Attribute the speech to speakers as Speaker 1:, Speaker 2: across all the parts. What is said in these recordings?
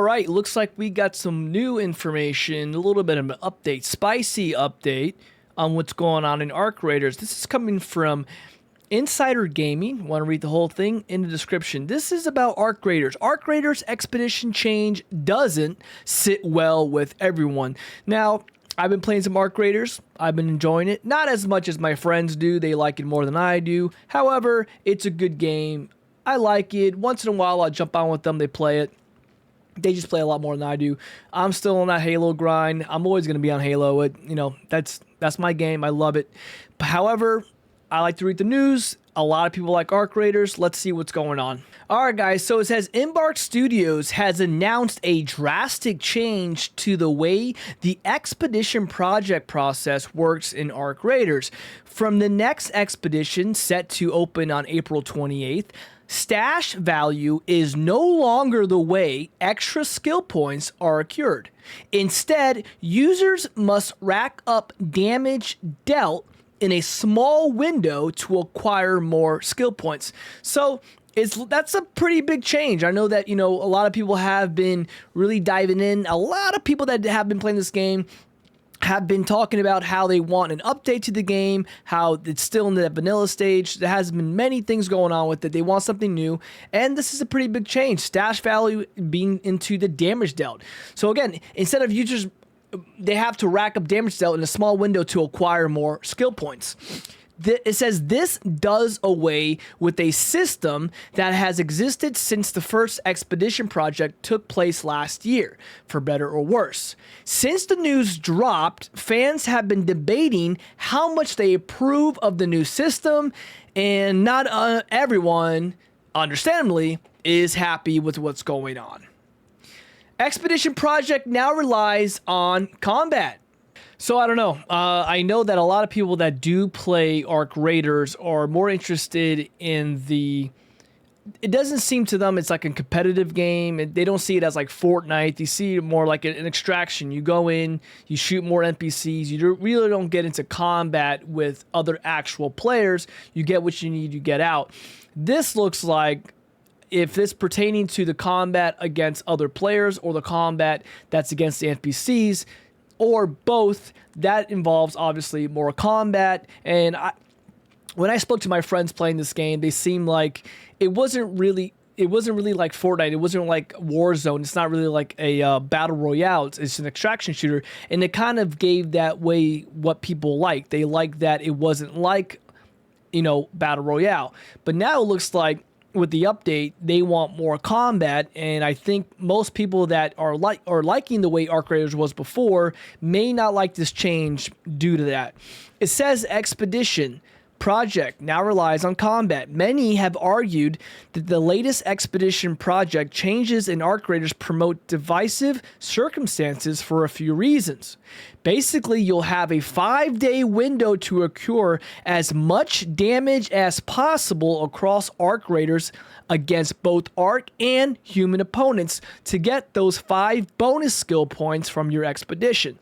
Speaker 1: All right, looks like we got some new information, a little bit of an update, spicy update on what's going on in Arc Raiders. This is coming from Insider Gaming. Want to read the whole thing in the description. This is about Arc Raiders. Arc Raiders Expedition change doesn't sit well with everyone. Now, I've been playing some Arc Raiders. I've been enjoying it. Not as much as my friends do. They like it more than I do. However, it's a good game. I like it. Once in a while, I'll jump on with them. They play it. They just play a lot more than I do. I'm still on that Halo grind. I'm always going to be on Halo. That's my game. I love it. However, I like to read the news. A lot of people like Arc Raiders. Let's see what's going on. All right, guys. So it says Embark Studios has announced a drastic change to the way the expedition project process works in Arc Raiders. From the next expedition set to open on April 28th, stash value is no longer the way extra skill points are accrued. Instead, users must rack up damage dealt in a small window to acquire more skill points. So that's a pretty big change. I know that, a lot of people have been really diving in. A lot of people that have been playing this game have been talking about how they want an update to the game, how it's still in the vanilla stage. There has been many things going on with it. They want something new, and this is a pretty big change. Stash value being into the damage dealt. So again, instead of users, they have to rack up damage dealt in a small window to acquire more skill points. It says this does away with a system that has existed since the first expedition project took place last year, for better or worse. Since the news dropped, fans have been debating how much they approve of the new system, and not everyone, understandably, is happy with what's going on. Expedition Project now relies on combat. So I don't know. I know that a lot of people that do play Arc Raiders are more interested in it doesn't seem to them it's like a competitive game. They don't see it as like Fortnite. They see it more like an extraction. You go in, you shoot more NPCs. You really don't get into combat with other actual players. You get what you need, you get out. This looks like, if it's pertaining to the combat against other players or the combat that's against the NPCs, or both, that involves obviously more combat. And when I spoke to my friends playing this game, they seemed like it wasn't really like Fortnite. It wasn't like Warzone. It's not really like a battle royale. It's an extraction shooter, and it kind of gave that way what people like. They like that it wasn't like battle royale. But now it looks like, with the update, they want more combat, and I think most people that are liking the way Arc Raiders was before may not like this change due to that. It says Expedition Project now relies on combat. Many have argued that the latest Expedition Project changes in Arc Raiders promote divisive circumstances for a few reasons. Basically, you'll have a 5-day window to accrue as much damage as possible across Arc Raiders against both Arc and human opponents to get those 5 bonus skill points from your expedition.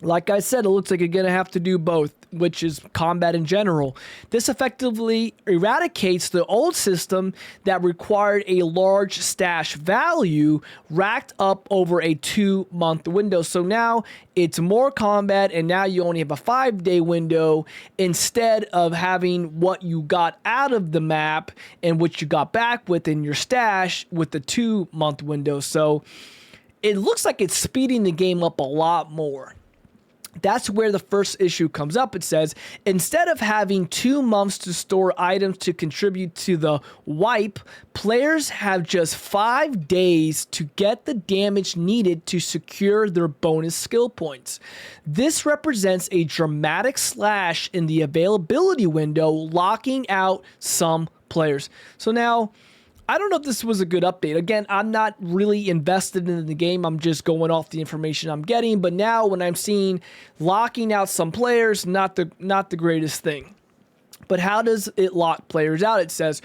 Speaker 1: Like I said, it looks like you're going to have to do both, which is combat in general. This effectively eradicates the old system that required a large stash value racked up over a 2-month window. So now it's more combat, and now you only have a 5-day window instead of having what you got out of the map and what you got back within your stash with the 2-month window. So it looks like it's speeding the game up a lot more. That's where the first issue comes up. It says, instead of having 2 months to store items to contribute to the wipe, players have just 5 days to get the damage needed to secure their bonus skill points. This represents a dramatic slash in the availability window, locking out some players. So now, I don't know if this was a good update. Again, I'm not really invested in the game. I'm just going off the information I'm getting. But now when I'm seeing locking out some players, not the greatest thing. But how does it lock players out? It says,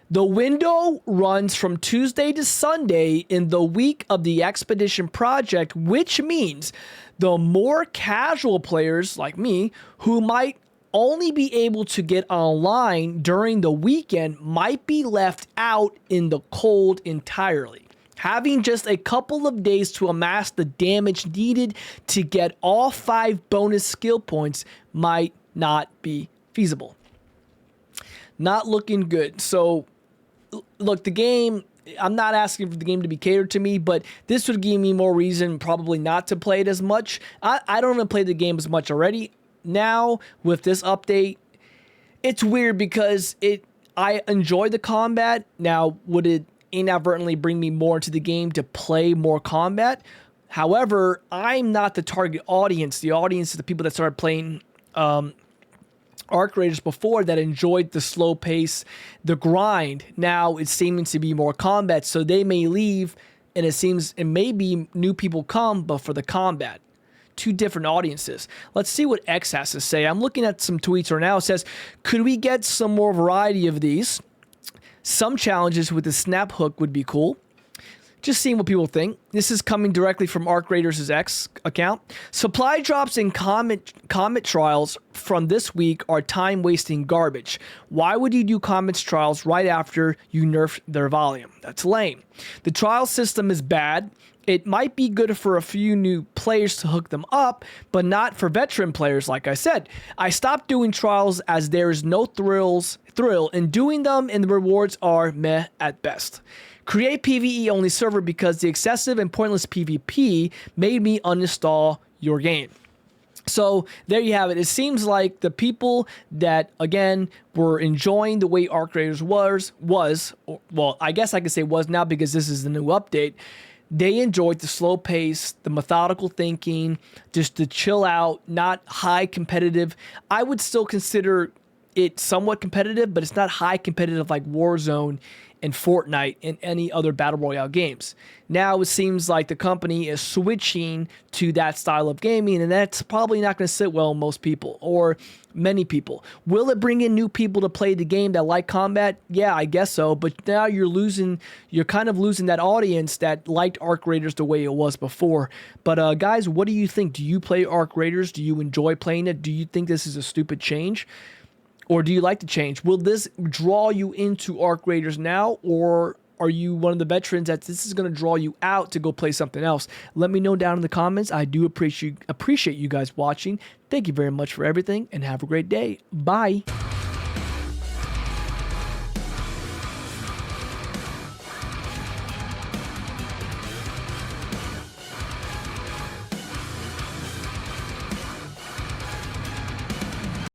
Speaker 1: the window runs from Tuesday to Sunday in the week of the Expedition Project, which means the more casual players like me who might only be able to get online during the weekend might be left out in the cold entirely. Having just a couple of days to amass the damage needed to get all 5 bonus skill points might not be feasible. Not looking good. So, look, the game, I'm not asking for the game to be catered to me, but this would give me more reason probably not to play it as much. I don't even play the game as much already. Now, with this update, it's weird because I enjoy the combat. Now, would it inadvertently bring me more into the game to play more combat? However, I'm not the target audience. The audience is the people that started playing Arc Raiders before, that enjoyed the slow pace, the grind. Now it's seeming to be more combat, so they may leave, and it may be new people come, but for the combat. Two different audiences. Let's see what X has to say. I'm looking at some tweets right now. It says, could we get some more variety of these? Some challenges with the snap hook would be cool. Just seeing what people think. This is coming directly from Arc Raiders' X account. Supply drops in Comet trials from this week are time-wasting garbage. Why would you do Comet's trials right after you nerf their volume? That's lame. The trial system is bad. It might be good for a few new players to hook them up, but not for veteran players, like I said. I stopped doing trials as there is no thrill in doing them, and the rewards are meh at best. Create PvE only server because the excessive and pointless PvP made me uninstall your game. So there you have it. It seems like the people that, again, were enjoying the way Arc Raiders was, well, I guess I could say was now because this is the new update. They enjoyed the slow pace, the methodical thinking, just the chill out, not high competitive. I would still consider it somewhat competitive, but it's not high competitive like Warzone and Fortnite and any other Battle Royale games. Now it seems like the company is switching to that style of gaming, and that's probably not going to sit well with most people or many people. Will it bring in new people to play the game that like combat? Yeah, I guess so, but now you're kind of losing that audience that liked Arc Raiders the way it was before. But guys, what do you think? Do you play Arc Raiders? Do you enjoy playing it? Do you think this is a stupid change? Or do you like the change? Will this draw you into Arc Raiders now, or are you one of the veterans that this is going to draw you out to go play something else? Let me know down in the comments. I do appreciate you guys watching. Thank you very much for everything, and have a great day. Bye.